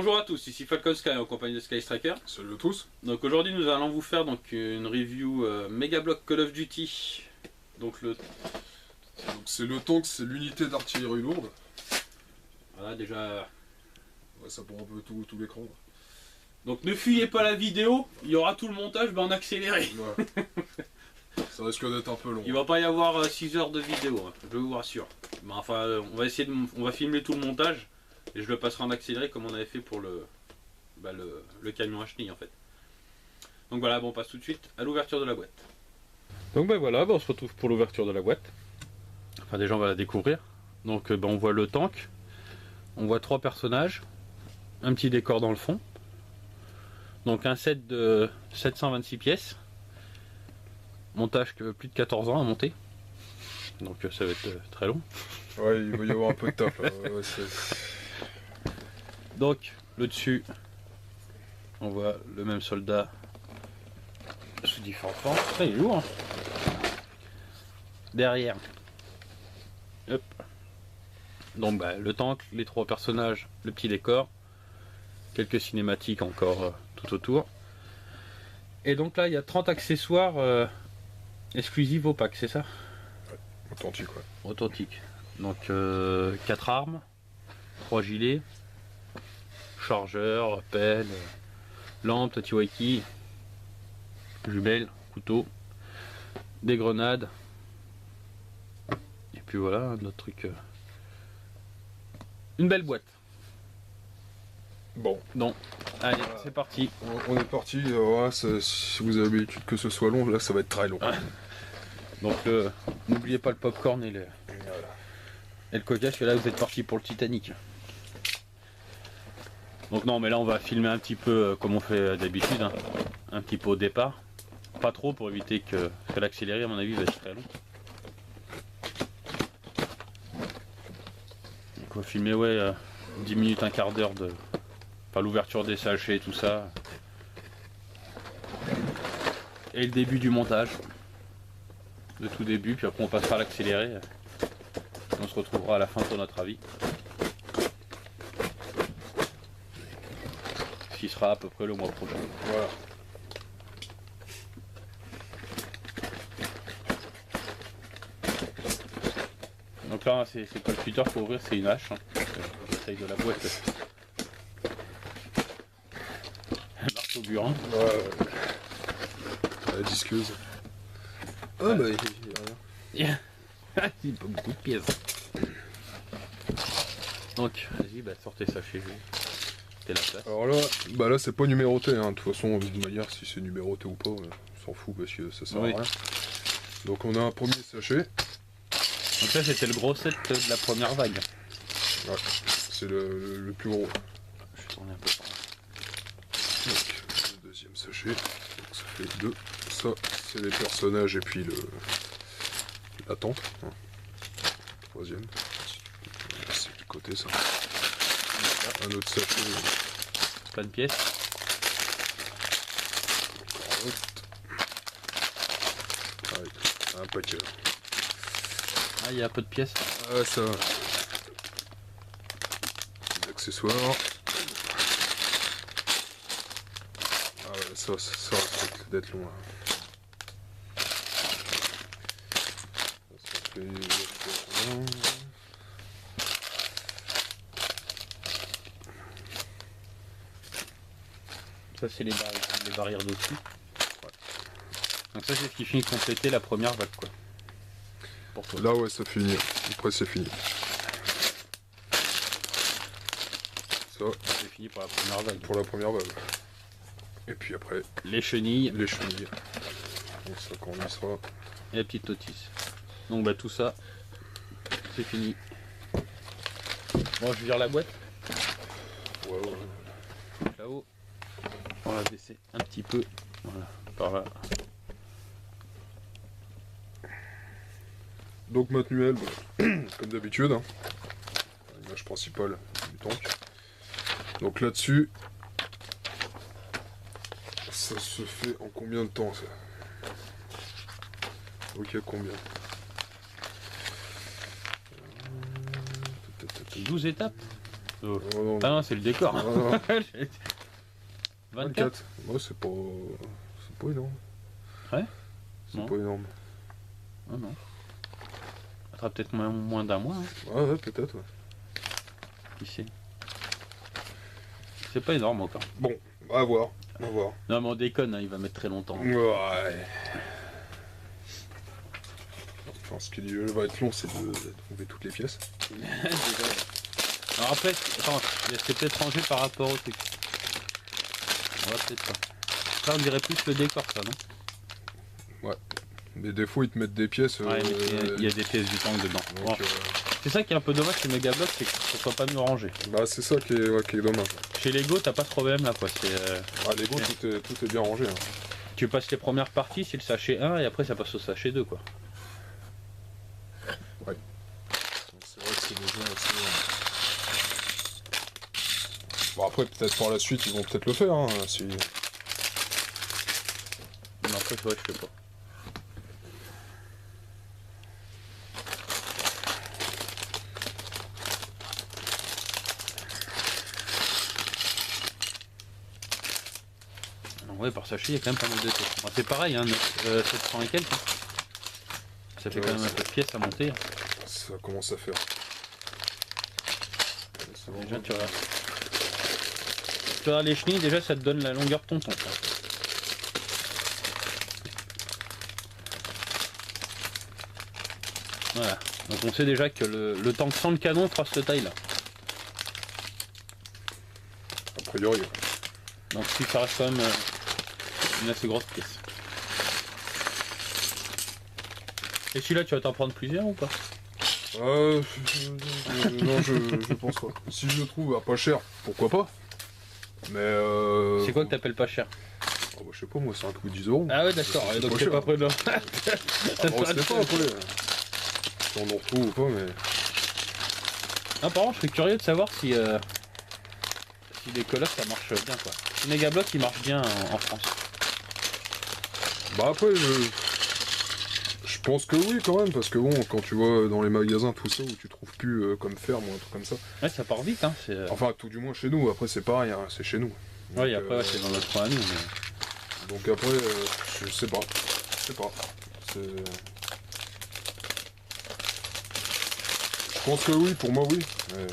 Bonjour à tous, ici Falcon Sky en compagnie de Sky Striker. Salut à tous. Donc aujourd'hui nous allons vous faire une review Megablock Call of Duty. Donc c'est le tank, c'est l'unité d'artillerie lourde. voilà déjà. Ouais, ça prend un peu tout l'écran. Donc ne fuyez pas la vidéo, il y aura tout le montage en accéléré. Ouais. Ça risque d'être un peu long. Il va pas y avoir 6 heures de vidéo, hein, je vous rassure. Mais enfin on va filmer tout le montage et je le passerai en accéléré comme on avait fait pour le camion à chenilles en fait. Donc voilà, on passe tout de suite à l'ouverture de la boîte. Donc voilà, on se retrouve pour l'ouverture de la boîte. Enfin déjà on va la découvrir. Donc on voit le tank, on voit 3 personnages, un petit décor dans le fond. Donc un set de 726 pièces. Montage que plus de 14 ans à monter. Donc ça va être très long. Ouais, il va y avoir un peu de taf là. Ouais, donc le dessus, on voit le même soldat sous différentes formes. Ça il est lourd. Hein. Derrière, hop. Donc le tank, les 3 personnages, le petit décor, quelques cinématiques encore tout autour. Et donc là il y a 30 accessoires exclusifs au pack, c'est ça? Ouais, authentique, ouais. Authentique. Donc 4 armes, 3 gilets, chargeur, pelle, lampe, tatiwaki, jumelles, couteau, des grenades. Et puis voilà, un autre truc. Une belle boîte. Bon. Donc, allez, c'est parti. On est parti. Ouais, si vous avez l'habitude que ce soit long, là ça va être très long. Donc n'oubliez pas le popcorn et le coca, parce que là vous êtes parti pour le Titanic. Donc non, mais là on va filmer un petit peu comme on fait d'habitude, hein. Un petit peu au départ. Pas trop pour éviter que l'accéléré à mon avis va être très long. Donc on va filmer 10 minutes, un quart d'heure de... Enfin l'ouverture des sachets, tout ça. Et le début du montage. De tout début, puis après on passera à l'accéléré. On se retrouvera à la fin pour notre avis. Ce qui sera à peu près le mois prochain. Voilà. Donc là c'est pas le cutter pour ouvrir, c'est une hache. Hein. J'essaye de la boîte. Un marteau burin. Ouais. La disqueuse. Ah bah il y a rien. Il pas beaucoup de pièces. Donc, vas-y, sortez ça chez vous. T'es la place. Alors là, c'est pas numéroté, hein. De toute façon, de manière, si c'est numéroté ou pas, on s'en fout parce que ça sert à rien. Donc on a un premier sachet. Donc ça c'était le gros set de la première vague. Ouais, c'est le plus gros. Je vais tourner un peu par là. Donc, le deuxième sachet. Donc, ça fait 2. Ça, c'est les personnages et puis la tente. Hein. Troisième. C'est du côté ça. Un autre sachet. Plein de pièces. Pareil, un paquet. Ah, il y a un peu de pièces. Ah, ça. Des accessoires. Ah ouais, ça risque d'être long. Là. Ça fait... Ça c'est les barrières dessus. Ouais. Donc ça c'est ce qui finit de compléter la première vague quoi. Pour toi. Là ouais ça finit. Après c'est fini. Ça c'est fini pour la première vague. Pour la première vague. Et puis après. Les chenilles. Les chenilles. Donc ça quand on y sera. Et la petite notice. Donc tout ça, c'est fini. Bon je vire la boîte. Ouais. Là-haut. On va baisser un petit peu. Voilà, par là. Donc manuel, comme d'habitude. Hein. L'image principale du tank. Donc là-dessus, ça se fait en combien de temps ça? Ok, combien? 12 étapes. Oh. Oh, non, Ah non, c'est le décor. Ah, non. 24. 24. Ouais, c'est pas énorme. Ouais. C'est Non. pas énorme. Ah non. Ça sera peut-être moins d'un mois, hein. Ouais, peut-être, ouais. Qui sait. C'est pas énorme encore. Bon, à voir. On va voir. Non mais on déconne, hein, il va mettre très longtemps. Ouais. Enfin, ce qui va être long, c'est de trouver toutes les pièces. Alors après, attends, c'est peut-être rangé par rapport au truc. On va peut-être pas. Ça on dirait plus le décor ça, non? Mais des fois, ils te mettent des pièces. Ouais, mais il y a des pièces du tank dedans. Donc, Bon. C'est ça qui est un peu dommage chez Megablock, c'est que ça soit pas mieux rangé. bah, c'est ça qui est dommage. Chez Lego, t'as pas ce problème là quoi. C'est, Ah, Lego, tout est bien rangé. Hein. tu passes les premières parties, c'est le sachet 1 et après ça passe au sachet 2 quoi. Donc, c'est vrai que c'est déjà assez. Bon, après, peut-être par la suite, ils vont peut-être le faire. Hein, si... Mais après, c'est vrai que je sais pas. Ouais, par sachet, il y a quand même pas mal de pièces. Bon, c'est pareil, hein, 700 et quelques. Hein. Ça fait Ouais, quand même un peu de pièces à monter. Hein. Ça commence à faire. Déjà, tu regardes. Tu regardes les chenilles, déjà, ça te donne la longueur de ton tank. Hein. Voilà. Donc on sait déjà que le tank sans le canon fera cette taille-là. A priori. Ouais. Donc si ça reste quand même une assez grosse pièce. Et celui-là, tu vas t'en prendre plusieurs ou pas? Non, je pense pas. Si je le trouve à pas cher, pourquoi pas. Mais C'est quoi que t'appelles pas cher? Oh, bah, je sais pas, moi, c'est un coup de 10 euros. Ah ouais, d'accord, C'est donc pas c'est cher. pas près de là. Ah, bon, c'était pas après. Si on en retrouve ou pas, mais. Ah, par contre, je serais curieux de savoir si les colocs ça marche bien quoi. Si Megablock il marche bien en France. Bah après, je pense que oui quand même, parce que bon, quand tu vois dans les magasins tout ça où tu trouves plus comme ferme ou un truc comme ça. Ouais, ça part vite, hein. Enfin, tout du moins chez nous, après c'est pareil, hein, c'est chez nous. Donc, Ouais, après, ouais, c'est dans notre coin à nous. Mais... Donc après, je sais pas. Je sais pas. Je pense que oui, pour moi oui. Mais...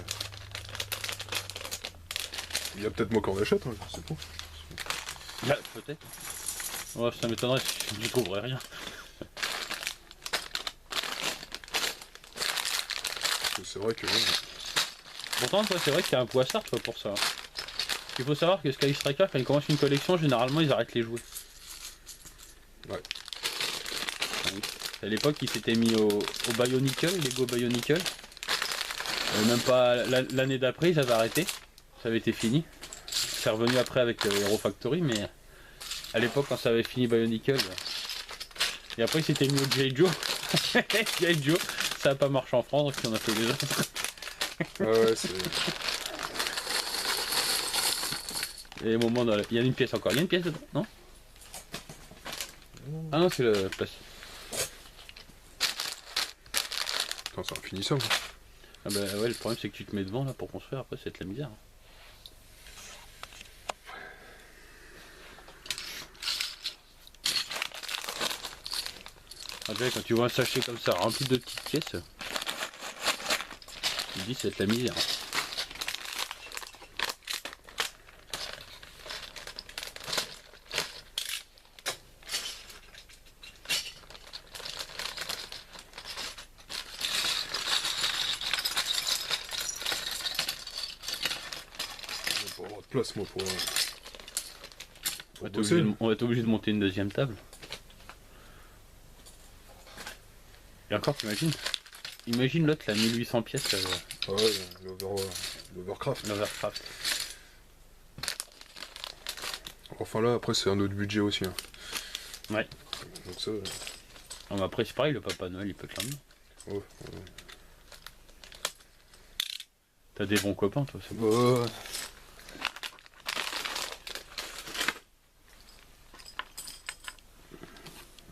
Il y a peut-être moi qui en achète, hein, je sais pas. Là, peut-être. Ouais, ça m'étonnerait si je n'y trouverais rien. C'est vrai que... Pourtant, toi, c'est vrai qu'il y a un poissard toi, pour ça. Il faut savoir que Sky Striker, quand ils commencent une collection, généralement, ils arrêtent les jouets. Ouais. À l'époque, ils s'étaient mis au Bionicle, Lego Bionicle. Même pas l'année d'après, ils avaient arrêté. Ça avait été fini. C'est revenu après avec Hero Factory, mais à l'époque, quand ça avait fini Bionicle. Et après, ils s'étaient mis au G.I. Joe. G.I. Joe, ça n'a pas marché en France, donc on a fait les autres. Ouais, c'est... Et au moment de... Il y a une pièce encore. Il y a une pièce dedans, non? Ah non, c'est le plastique. Attends, c'est infinissable. Ah bah ouais, le problème c'est que tu te mets devant là pour construire, après c'est de la misère. Ah déjà, quand tu vois un sachet comme ça rempli de petites pièces, tu te dis c'est de la misère. Pas avoir de place, moi, pour On bosser. va être obligé de monter une deuxième table. Et encore, t'imagines? Imagine l'autre, la 1800 pièces, Ah ouais, l'Overcraft. l'Overcraft. Enfin là, après, c'est un autre budget aussi. Hein. Ouais. Donc ça... Non, mais après, c'est pareil, le Papa Noël, il peut te l'emmener. Ouais. T'as des bons copains, toi, c'est bon. Ouais.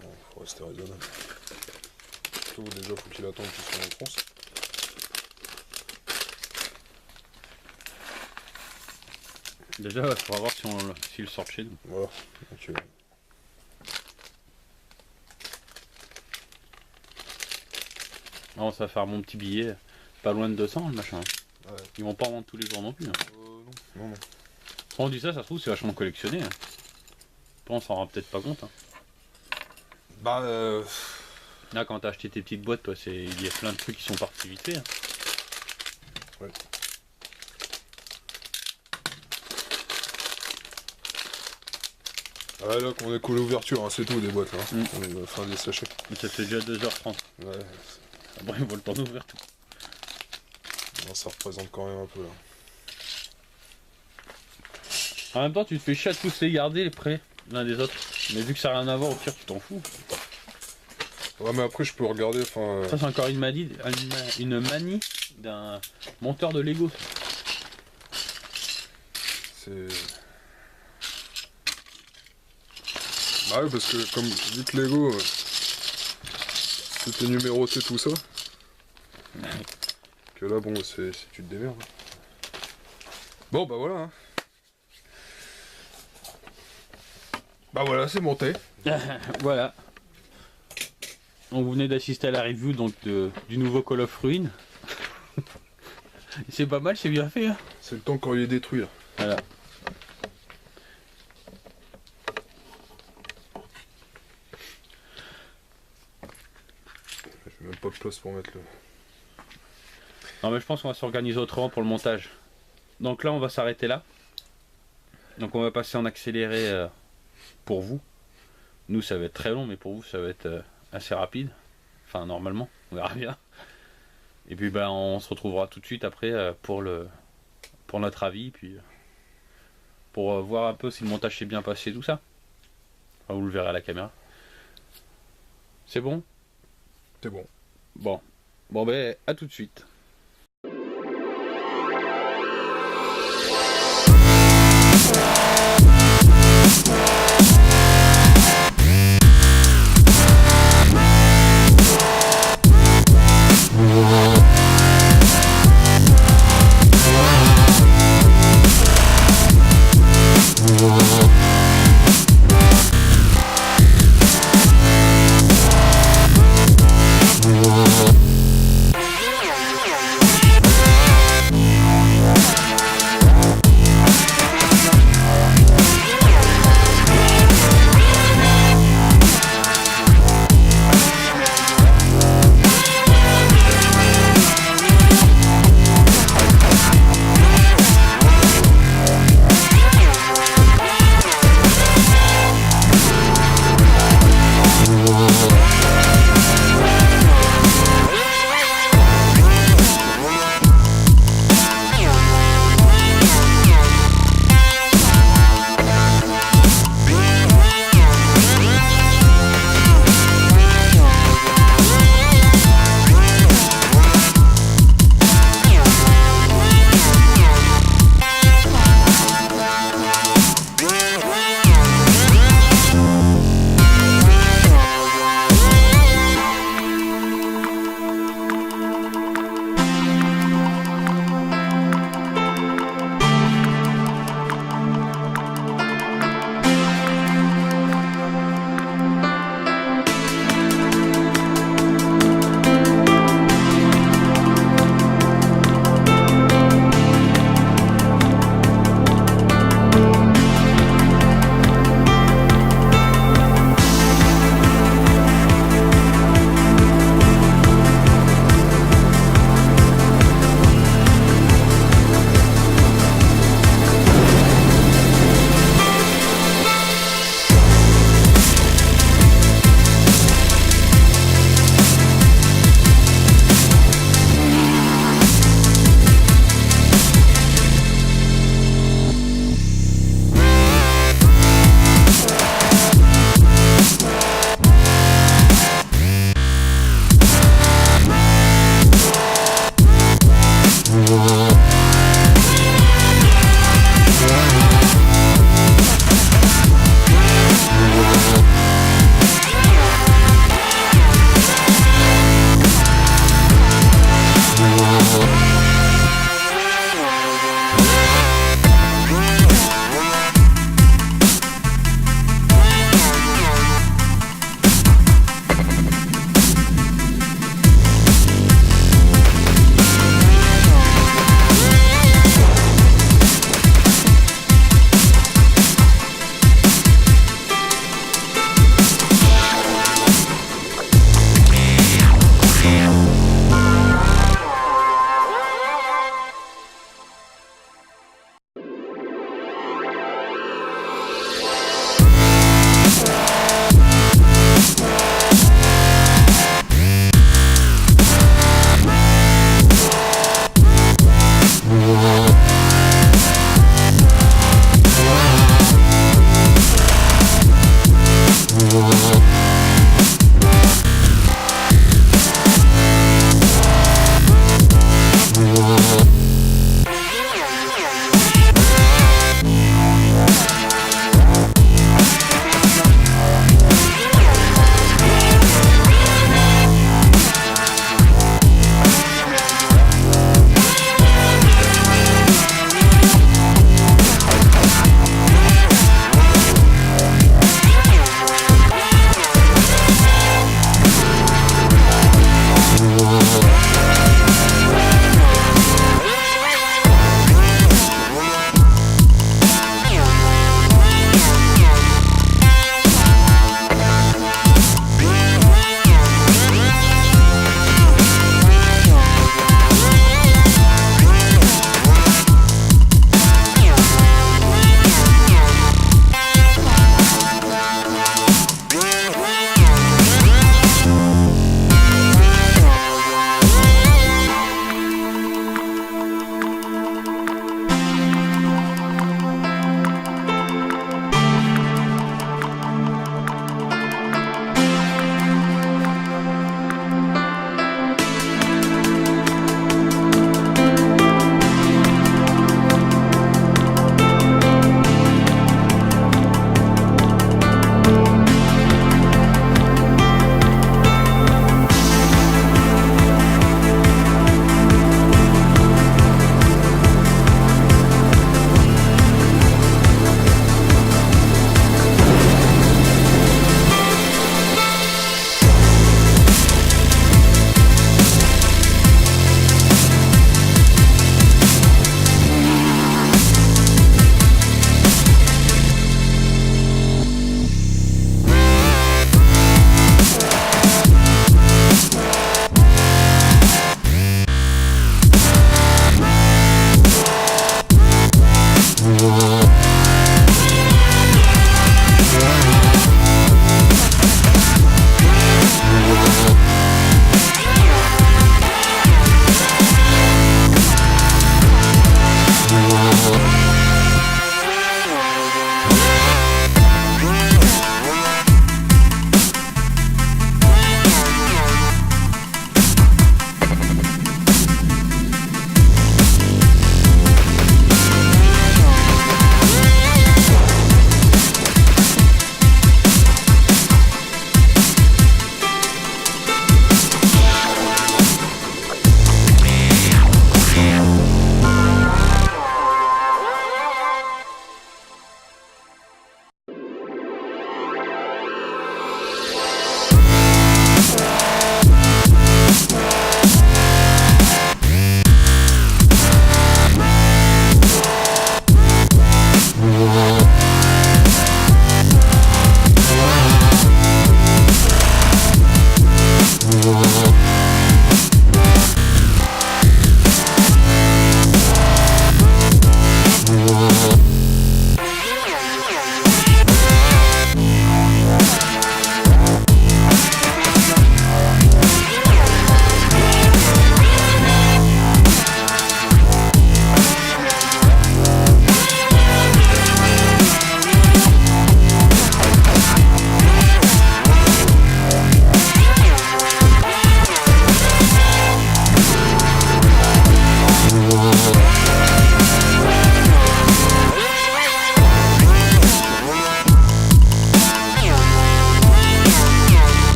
Bon, faut rester raisonnable. Surtout, déjà, faut qu'il attende qu'il soit en France. Déjà, il faudra voir s'il le sort de chez nous. Voilà. Donc, Non, ça va faire mon petit billet. Pas loin de 200 le machin. ouais. Ils vont pas en vendre tous les jours non plus. Hein. Non. Quand on dit ça, ça se trouve, c'est vachement collectionné. Hein. Après, on s'en rend peut-être pas compte. Hein. Bah, Là, quand t'as acheté tes petites boîtes, toi, il y a plein de trucs qui sont partis vite fait. Hein. Ouais. Ah là, qu'on est qu'à l'ouverture, hein, c'est tout, des boîtes, là. Enfin, des sachets. Mais ça fait déjà 2h30. Ouais. Après, il vaut le temps d'ouvrir tout. Non, ça représente quand même un peu, là. En même temps, tu te fais chier à tous les garder les prêts l'un des autres. Mais vu que ça n'a rien à voir, au pire, tu t'en fous. Ouais, mais après, je peux regarder, enfin... Ça, c'est encore une manie d'un monteur de Lego. C'est... Bah oui, parce que comme vu que Lego, c'était numéroté tout ça, que là, bon, c'est tu te démerdes. Bon, bah voilà. Hein. Bah voilà, c'est monté. Voilà. On venait d'assister à la review donc du nouveau Call of Ruin. C'est pas mal, c'est bien fait. Hein. C'est le temps quand il est détruit là. Voilà. J'ai même pas de place pour mettre le... Non mais je pense qu'on va s'organiser autrement pour le montage. Donc là on va s'arrêter là. Donc on va passer en accéléré pour vous. Nous ça va être très long mais pour vous ça va être assez rapide. Enfin normalement, on verra bien. Et puis ben on se retrouvera tout de suite après pour notre avis puis pour voir un peu si le montage s'est bien passé tout ça. Enfin, vous le verrez à la caméra. C'est bon? C'est bon. Bon ben à tout de suite.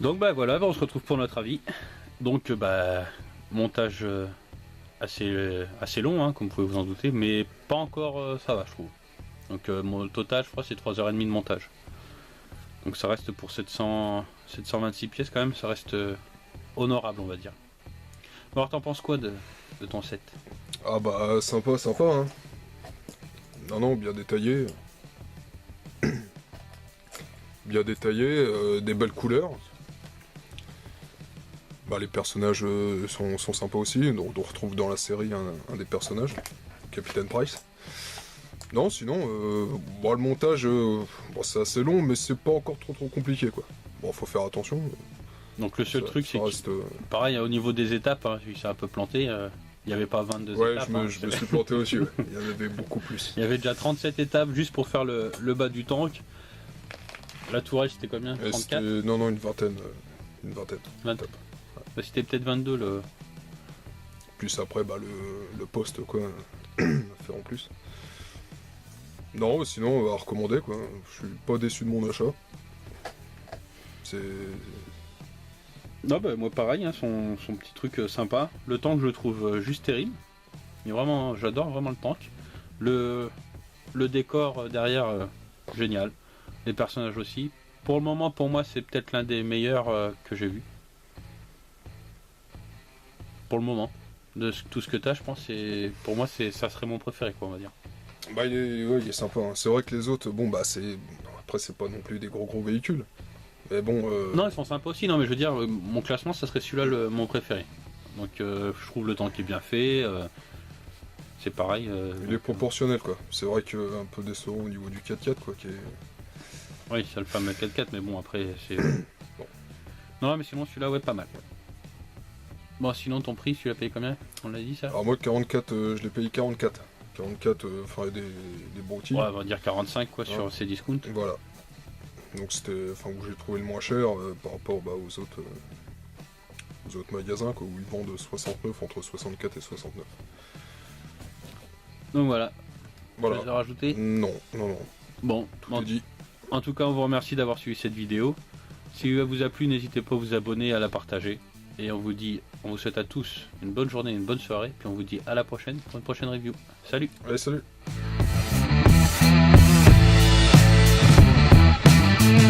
Donc bah voilà, on se retrouve pour notre avis. Donc bah montage assez long, hein, comme vous pouvez vous en douter, mais pas encore ça va je trouve. Donc mon total je crois c'est 3h30 de montage. Donc ça reste pour 726 pièces quand même, ça reste honorable on va dire. Bon, alors t'en penses quoi de ton set? Ah bah sympa, sympa hein. Non, bien détaillé. Bien détaillé, des belles couleurs. Bah, les personnages sont sympas aussi, donc on retrouve dans la série un des personnages, Capitaine Price. Non, sinon, bon, le montage, bon, c'est assez long, mais c'est pas encore trop compliqué quoi. Bon, faut faire attention. Donc le seul truc c'est reste, que, pareil au niveau des étapes, hein, il s'est un peu planté, il n'y avait pas 22 ouais, étapes. je me suis planté aussi, ouais. Il y en avait beaucoup plus. Il y avait déjà 37 étapes juste pour faire le bas du tank. La tourelle c'était combien? 34? Non, une vingtaine. 20... étapes. Bah, c'était peut-être 22 le... Plus après, bah, le poste quoi, à faire en plus. Non, sinon, à recommander quoi. Je suis pas déçu de mon achat. C'est... Non bah moi pareil, hein, son petit truc sympa. Le tank je le trouve juste terrible. Mais vraiment, j'adore vraiment le tank. Le décor derrière, génial. Les personnages aussi. Pour le moment, pour moi, c'est peut-être l'un des meilleurs que j'ai vu. Pour le moment. De tout ce que t'as, je pense, pour moi, ça serait mon préféré, quoi, on va dire. Bah, il est sympa. Hein. C'est vrai que les autres, bon, bah, c'est... Après, c'est pas non plus des gros véhicules. Mais bon... Non, ils sont sympas aussi. Non, mais je veux dire, mon classement, ça serait celui-là, mon préféré. Donc, je trouve le tank est bien fait. C'est pareil. Il est proportionnel, quoi. C'est vrai que un peu décevant au niveau du 4x4, quoi, qui est... Oui, c'est le fameux 4x4, mais bon, après, c'est... Bon. Non, mais sinon, celui-là, ouais, pas mal. Bon, sinon, ton prix, tu l'as payé combien? On l'a dit, ça? Alors moi, 44, je l'ai payé 44. 44, enfin, des broutilles. Ouais, on va dire 45, quoi, sur ces discounts. Voilà. Donc c'était, enfin, où j'ai trouvé le moins cher par rapport aux autres magasins, quoi, où ils vendent 69, entre 64 et 69. Donc voilà. Voilà. Tu veux rajouter? Non. Bon, Tout est dit. En tout cas, on vous remercie d'avoir suivi cette vidéo. Si elle vous a plu, n'hésitez pas à vous abonner et à la partager. Et on vous souhaite à tous une bonne journée, une bonne soirée. Puis on vous dit à la prochaine pour une prochaine review. Salut! Allez, salut!